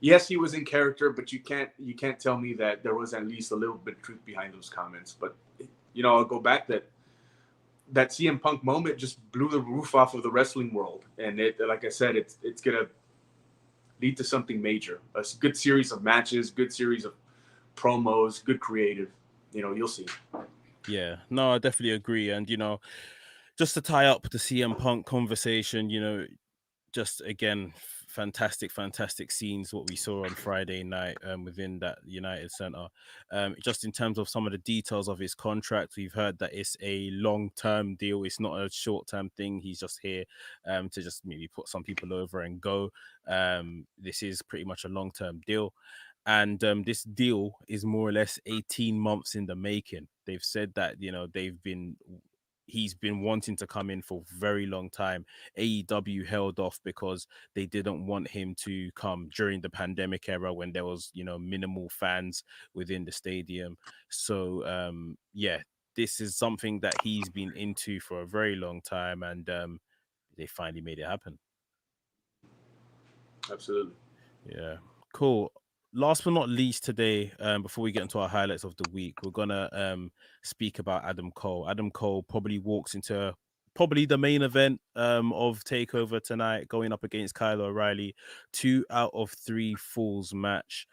yes, he was in character, but you can't tell me that there was at least a little bit of truth behind those comments. But I'll go back that that CM Punk moment just blew the roof off of the wrestling world. And it, like I said, it's going to lead to something major. A good series of matches, good series of promos, good creative. You'll see. Yeah, no, I definitely agree. And, just to tie up the CM Punk conversation, just again, fantastic scenes what we saw on Friday night within that United Center. Just in terms of some of the details of his contract, we've heard that it's a long-term deal. It's not a short-term thing. He's just here to just maybe put some people over and go. This is pretty much a long-term deal. And this deal is more or less 18 months in the making. They've said that, he's been wanting to come in for a very long time. AEW held off because they didn't want him to come during the pandemic era when there was, minimal fans within the stadium. So, yeah, this is something that he's been into for a very long time, and they finally made it happen. Absolutely. Yeah, cool. Last but not least today, before we get into our highlights of the week, we're gonna speak about Adam Cole. Adam Cole probably walks into probably the main event of Takeover tonight, going up against Kyle O'Reilly. 2 out of 3 falls match.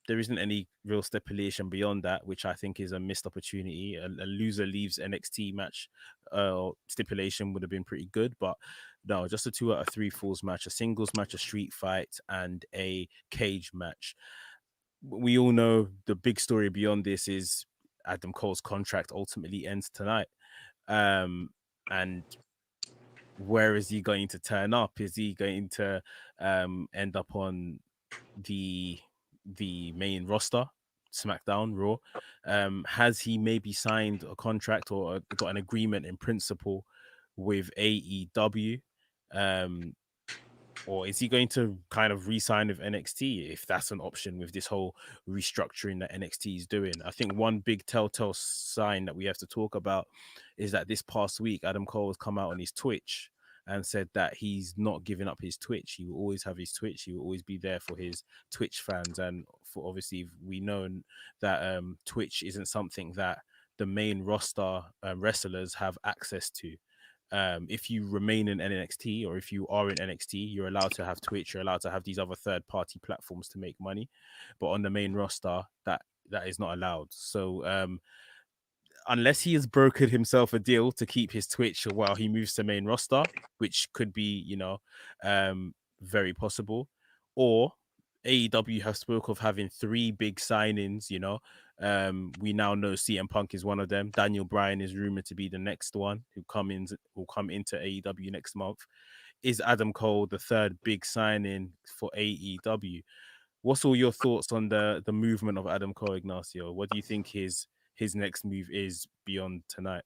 There isn't any real stipulation beyond that, which I think is a missed opportunity. A loser leaves NXT match stipulation would have been pretty good, but no, just a 2 out of 3 falls match, a singles match, a street fight, and a cage match. We all know the big story beyond this is Adam Cole's contract ultimately ends tonight. And where is he going to turn up? Is he going to end up on the main roster, SmackDown, Raw? Has he maybe signed a contract or got an agreement in principle with AEW? Or is he going to kind of re-sign with NXT if that's an option with this whole restructuring that NXT is doing? I think one big telltale sign that we have to talk about is that this past week, Adam Cole has come out on his Twitch and said that he's not giving up his Twitch. He will always have his Twitch. He will always be there for his Twitch fans. And for obviously, we know that Twitch isn't something that the main roster wrestlers have access to. If you remain in NXT or if you are in NXT, you're allowed to have Twitch, you're allowed to have these other third-party platforms to make money, but on the main roster, that is not allowed. So unless he has brokered himself a deal to keep his Twitch while he moves to main roster, which could be, very possible, or AEW have spoke of having 3 big signings, we now know CM Punk is one of them. Daniel Bryan is rumored to be the next one who will come into AEW next month. Is Adam Cole the third big signing for AEW? What's all your thoughts on the movement of Adam Cole, Ignacio? What do you think his next move is beyond tonight?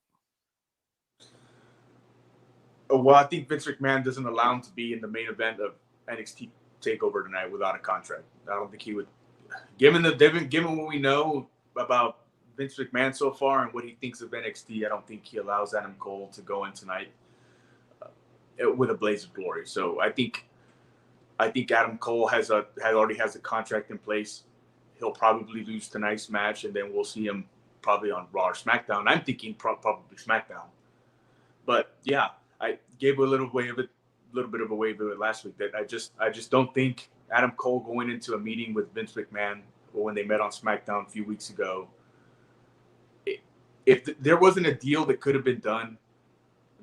Well, I think Vince McMahon doesn't allow him to be in the main event of NXT Takeover tonight without a contract. I don't think he would. Given what we know about Vince McMahon so far and what he thinks of NXT, I don't think he allows Adam Cole to go in tonight with a blaze of glory. So I think Adam Cole already has a contract in place. He'll probably lose tonight's match, and then we'll see him probably on Raw or SmackDown. I'm thinking probably SmackDown. But yeah, I gave a little bit of a wave of it last week. That I just don't think Adam Cole going into a meeting with Vince McMahon or when they met on SmackDown a few weeks ago. If there wasn't a deal that could have been done,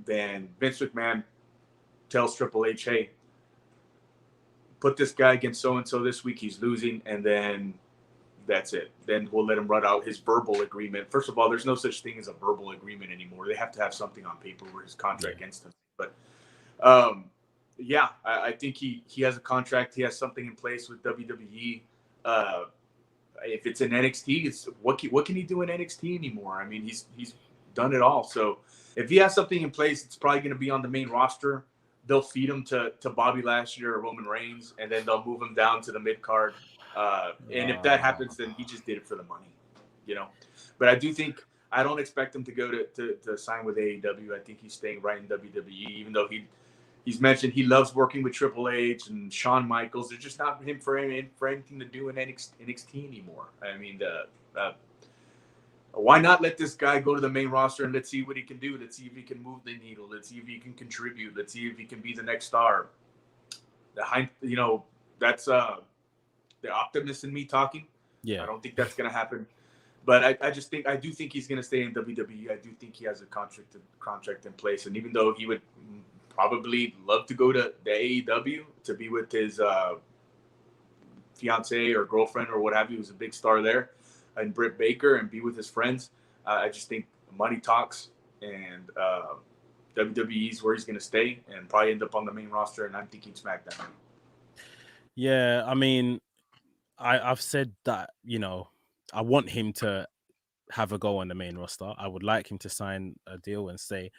then Vince McMahon tells Triple H, "Hey, put this guy against so-and-so this week. He's losing." And then that's it. Then we'll let him run out his verbal agreement. First of all, there's no such thing as a verbal agreement anymore. They have to have something on paper where his contract against him. But yeah, I think he has a contract. He has something in place with WWE. If it's in NXT, it's what can he do in NXT anymore? I mean, he's done it all. So if he has something in place, it's probably going to be on the main roster. They'll feed him to Bobby Lashley or Roman Reigns, and then they'll move him down to the mid card. And if that happens, then he just did it for the money, But I don't expect him to go to sign with AEW. I think he's staying right in WWE, even though he's mentioned he loves working with Triple H and Shawn Michaels. There's just not him for anything to do in NXT anymore. I mean, Why not let this guy go to the main roster and let's see what he can do? Let's see if he can move the needle. Let's see if he can contribute. Let's see if he can be the next star. That's the optimist in me talking. Yeah. I don't think that's going to happen. But I do think he's going to stay in WWE. I do think he has a contract in place. And even though he would probably love to go to the AEW to be with his fiance or girlfriend or what have you, who's a big star there, and Britt Baker, and be with his friends, I just think money talks, and WWE is where he's going to stay and probably end up on the main roster. And I'm thinking SmackDown. Yeah, I mean, I've said that, I want him to have a go on the main roster. I would like him to sign a deal and stay.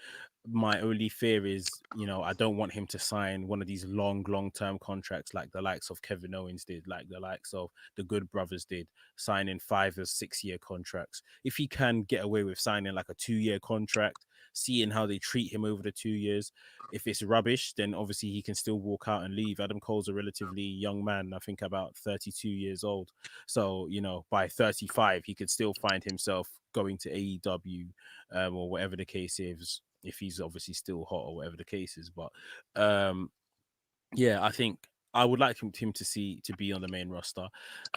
My only fear is, I don't want him to sign one of these long-term contracts like the likes of Kevin Owens did, like the likes of the Good Brothers did, signing 5 or 6 year contracts. If he can get away with signing like a 2-year contract, seeing how they treat him over the 2 years, if it's rubbish, then obviously he can still walk out and leave. Adam Cole's a relatively young man, I think about 32 years old. So, by 35, he could still find himself going to AEW, or whatever the case is, if he's obviously still hot or whatever the case is. But yeah, I think I would like him to be on the main roster.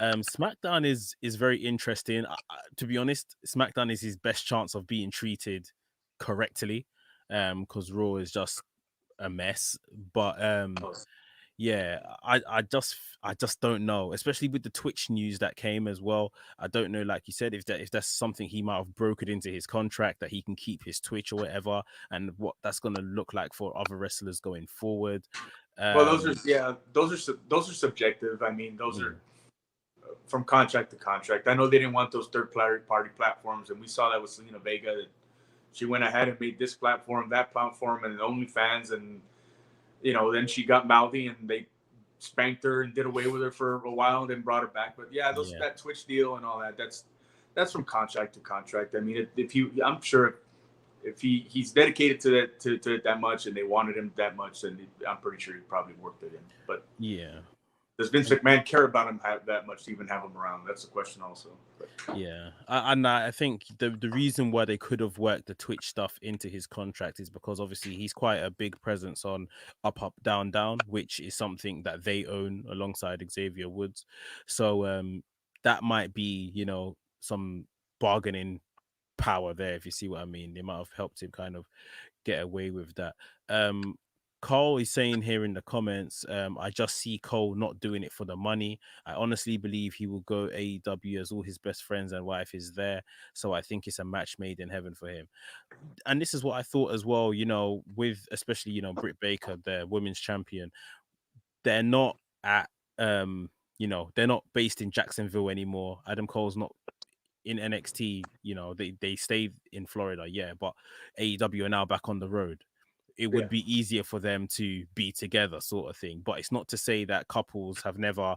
SmackDown is very interesting. To be honest, SmackDown is his best chance of being treated correctly, because Raw is just a mess. But yeah, I just don't know, especially with the Twitch news that came as well. I don't know, like you said, if that's something he might have brokered into his contract, that he can keep his Twitch or whatever, and what that's going to look like for other wrestlers going forward. Well, those are subjective. I mean, those are from contract to contract. I know they didn't want those third party platforms, and we saw that with Selena Vega. That she went ahead and made this platform, that platform, and OnlyFans, and then she got mouthy, and they spanked her and did away with her for a while, and then brought her back. But yeah, that Twitch deal and all that, that's from contract to contract. I mean, I'm sure if he's dedicated to it that much, and they wanted him that much, then I'm pretty sure he probably worked it in. But yeah. Does Vince McMahon care about him that much to even have him around? That's the question also. But. Yeah, and I think the reason why they could have worked the Twitch stuff into his contract is because obviously he's quite a big presence on Up, Down, Down, which is something that they own alongside Xavier Woods. So that might be, some bargaining power there, if you see what I mean. They might have helped him kind of get away with that. Cole is saying here in the comments, I just see Cole not doing it for the money. I honestly believe he will go AEW as all his best friends and wife is there. So I think it's a match made in heaven for him. And this is what I thought as well, with especially, Britt Baker, the women's champion. They're not at, they're not based in Jacksonville anymore. Adam Cole's not in NXT, they stayed in Florida, yeah, but AEW are now back on the road. It would be easier for them to be together, sort of thing. But it's not to say that couples have never,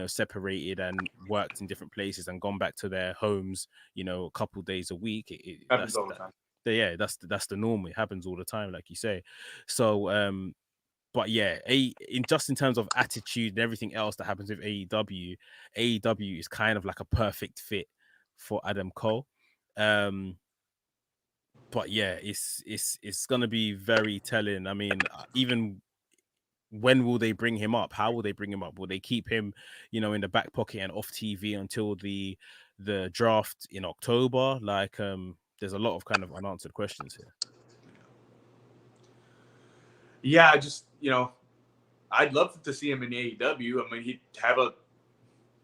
separated and worked in different places and gone back to their homes, a couple days a week. Happens all the time. Yeah, that's the norm. It happens all the time, like you say. So, but yeah, in terms of attitude and everything else that happens with AEW is kind of like a perfect fit for Adam Cole. But yeah, it's gonna be very telling. I mean, even when will they bring him up? How will they bring him up? Will they keep him, in the back pocket and off TV until the draft in October? Like, there's a lot of kind of unanswered questions here. Yeah, I'd love to see him in AEW. I mean, he'd have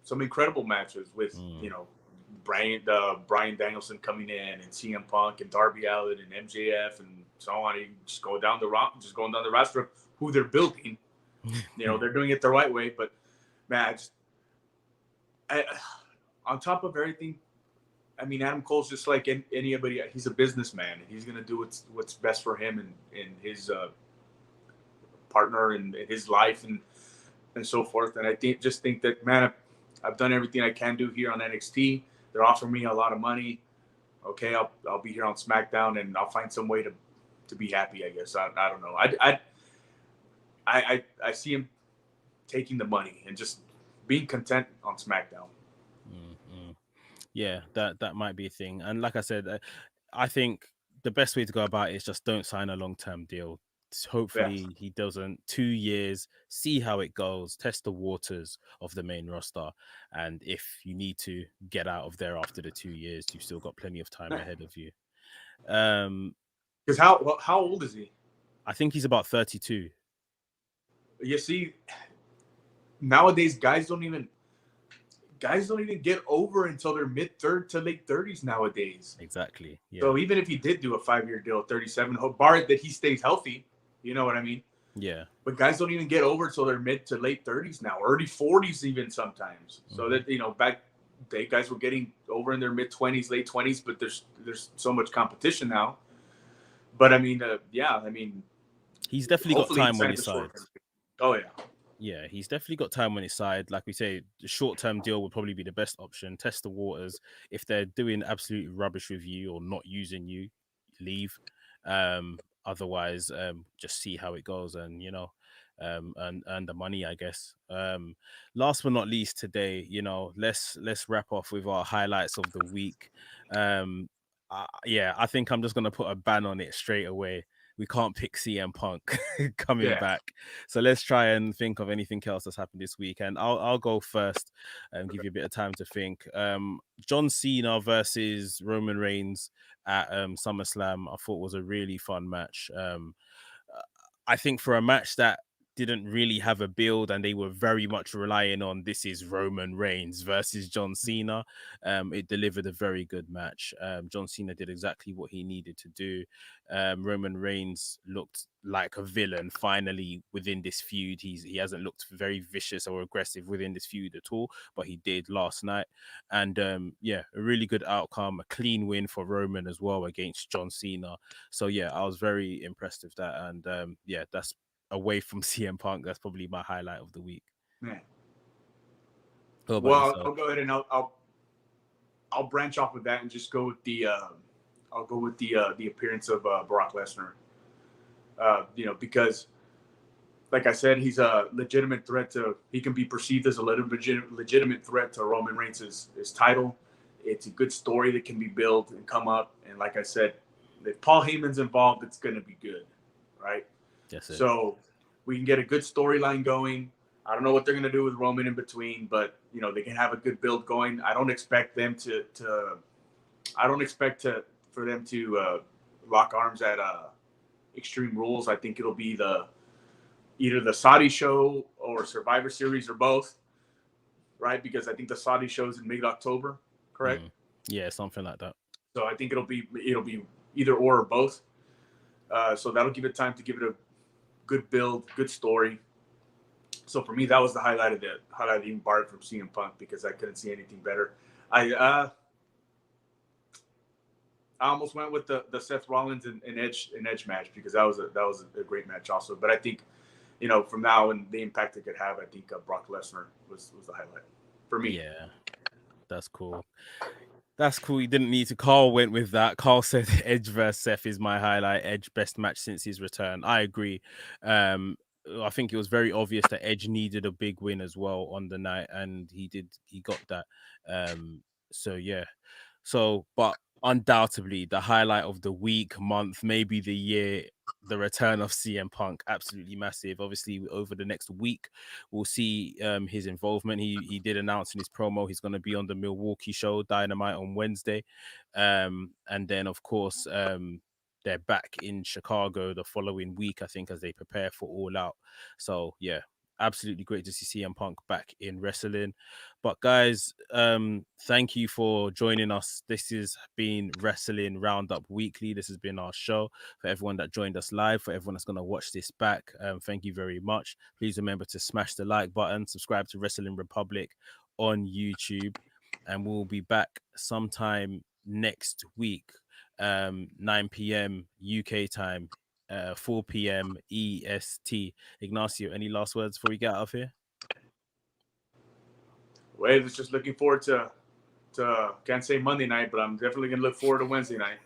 some incredible matches with Brian Danielson coming in, and CM Punk and Darby Allin and MJF and so on. You just going down the roster of who they're building. They're doing it the right way. But man, on top of everything, I mean, Adam Cole's just like anybody. He's a businessman, and he's gonna do what's best for him and his partner and his life and so forth. And I think that, man, I've done everything I can do here on NXT. They're offering me a lot of money. Okay, I'll be here on SmackDown, and I'll find some way to be happy, I guess. I don't know. I see him taking the money and just being content on SmackDown. Mm-hmm. Yeah, that might be a thing. And like I said, I think the best way to go about it is just don't sign a long-term deal. Yeah. Hopefully he doesn't. 2 years, see how it goes, test the waters of the main roster, and if you need to get out of there after the 2 years, you've still got plenty of time ahead of you. Um, Because how old is he? I think he's about 32. You see, nowadays guys don't even get over until they're mid third to late 30s nowadays. Exactly. Yeah. So even if he did do a 5-year deal, 37, bar that he stays healthy, you know what I mean? Yeah. But guys don't even get over until they're mid to late 30s now, early 40s even sometimes. So that back day guys were getting over in their mid 20s, late 20s, but there's so much competition now. But I mean, He's definitely got hopefully he time on signs his a side. short term. Oh yeah, Yeah, he's definitely got time on his side. Like we say, the short-term deal would probably be the best option. Test the waters. If they're doing absolute rubbish with you or not using you, leave. Otherwise, just see how it goes and and earn the money, I guess. Last but not least, today, let's wrap off with our highlights of the week. Yeah, I think I'm just gonna put a ban on it straight away. We can't pick CM Punk coming yeah. back. So let's try and think of anything else that's happened this week. And I'll go first and give you a bit of time to think. John Cena versus Roman Reigns at SummerSlam, I thought was a really fun match. I think for a match that didn't really have a build and they were very much relying on this is Roman Reigns versus John Cena, it delivered a very good match. John Cena did exactly what he needed to do. Roman Reigns looked like a villain finally within this feud. He hasn't looked very vicious or aggressive within this feud at all, but he did last night. And yeah, a really good outcome, a clean win for Roman as well against John Cena. So yeah, I was very impressed with that. And yeah, that's away from CM Punk. That's probably my highlight of the week. Man. What about Well, yourself? I'll go ahead and I'll branch off of that and just go with the appearance of Brock Lesnar. Because like I said, he's a legitimate threat to. He can be perceived as a legitimate threat to Roman Reigns' his title. It's a good story that can be built and come up. And like I said, if Paul Heyman's involved, it's going to be good, right? That's it. So we can get a good storyline going. I don't know what they're going to do with Roman in between, but they can have a good build going. I don't expect them to. I don't expect for them to lock arms at Extreme Rules. I think it'll be either the Saudi show or Survivor Series or both, right? Because I think the Saudi show is in mid-October, correct? Yeah, something like that. So I think it'll be either or both. So that'll give it time to give it a good build, good story. So for me, that was the highlight of even barred from CM Punk because I couldn't see anything better. I almost went with the Seth Rollins and Edge match because that was a great match also. But I think from now and the impact it could have, I think Brock Lesnar was the highlight for me. Yeah, that's cool. That's cool. You didn't need to. Carl went with that. Carl said Edge versus Seth is my highlight. Edge best match since his return. I agree. I think it was very obvious that Edge needed a big win as well on the night, and he did. He got that. So yeah. So, but undoubtedly the highlight of the week, month, maybe the year, the return of CM Punk, absolutely massive. Obviously, over the next week, we'll see his involvement. He did announce in his promo he's going to be on the Milwaukee show Dynamite on Wednesday, and then of course they're back in Chicago the following week, I think, as they prepare for All Out. So yeah, absolutely great to see CM Punk back in wrestling. But guys, thank you for joining us. This has been Wrestling Roundup Weekly. This has been our show. For everyone that joined us live, for everyone that's going to watch this back, thank you very much. Please remember to smash the like button, subscribe to Wrestling Republic on YouTube, and we'll be back sometime next week, 9 p.m. UK time, 4 p.m. EST. Ignacio, any last words before we get out of here? Well, it's just looking forward to can't say Monday night, but I'm definitely gonna look forward to Wednesday night.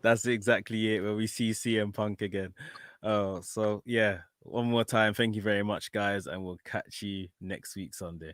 That's exactly it, where we see CM Punk again. So yeah, one more time, thank you very much, guys, and we'll catch you next week Sunday.